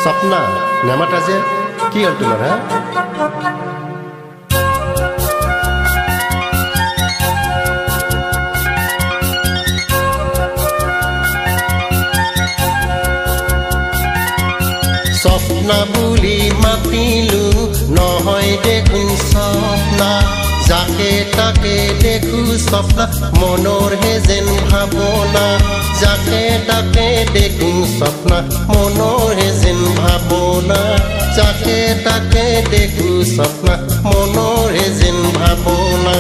सपना नामाटा जे की हल तुम्हार हाँ सपना बुली मातिलु নহয় দেখুন सपना जाके ताके देखु सपना मनोर हे जेन भावना जाके ताके देखु सपना मनोर हे जेन भावना जाके ताके देखु सपना मनोर हे जेन भावना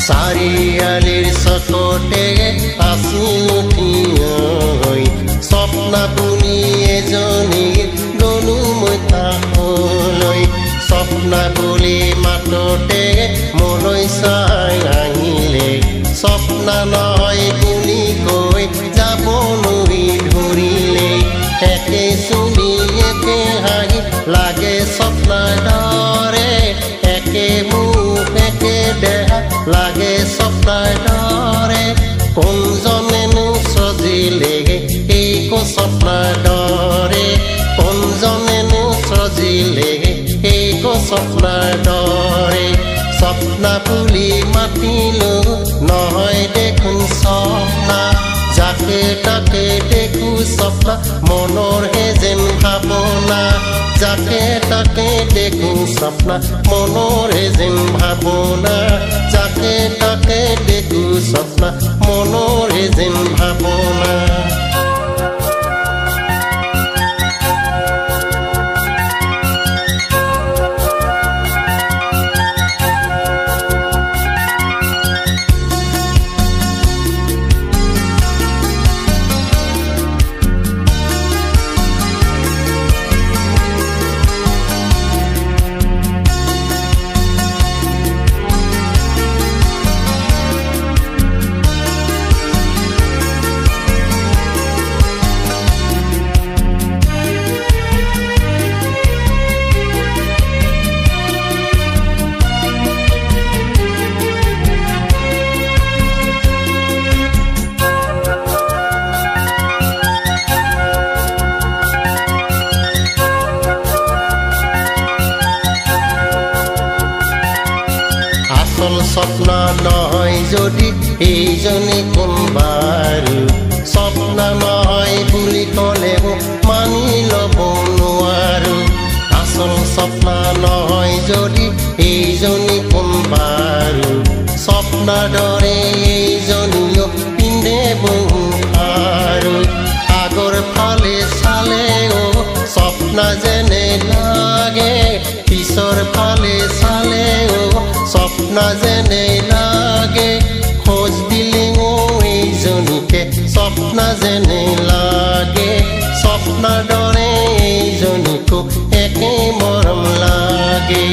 सारियालिर सकटे आसिलु थिय सपना बुनी एजनी गनु मथा हलै सपना बुली मातते मनৈ चाइ आहिले सपना নহয় बुनी কৈ যাব নুই ধৰিলে একে চুলি একে হাঁহি লাগে सपना डरे एके मुख एके देहा लागे सपना डरे कोन जनेनु सजिले एको सपना डरे कोन जनेनु सजिले एको सपना डरे सपना बुली मातिलु নহয় দেখুন सपना जाके ताके देखु सपना मनोर हे जेन भावना जाके ताके देखु सपना मनोर हे जेन भावना जाके ताके देखु सपना मनोर हे जेन भावना सपना নহয় যদি এইজনী কোনবাৰু सपना নহয় বুলি ক'লেও মানি ল'ব নোৱাৰো আসল सपना নহয় যদি এইজনী কোনবাৰু सपना দৰে এইজনীও পিন্ধে বহু আৰু আগৰ ফালে চালেও सपना যেনে লাগে পিছৰ ফালে চালেও सपना जेने लागे खोज दिलिंगो এইজনীকে सपना जेने लागे सपना डरे এইজনীকো एके मरम लागे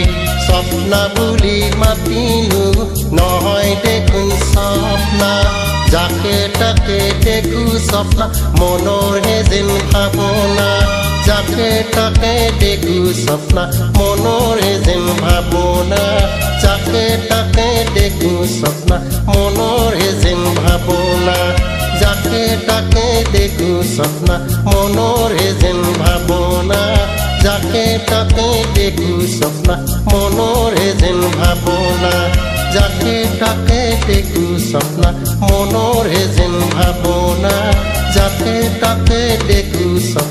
सपना बुली मातिलु নহয় দেখুন सपना जाके ताके देखु सपना मनोर हे जेन भावना जाके ताके देखु सपना मनोर हे जेन भावना जाके ताके देखु सपना मनोर हे जेन भावना जाके ताके देखु सपना मनोर हे जेन भावना जाके ताके देखु सपना मनोर हे जेन भावना जाके ताके देखु सपना मनोर हे जेन भावना जाके ताके देखु सपना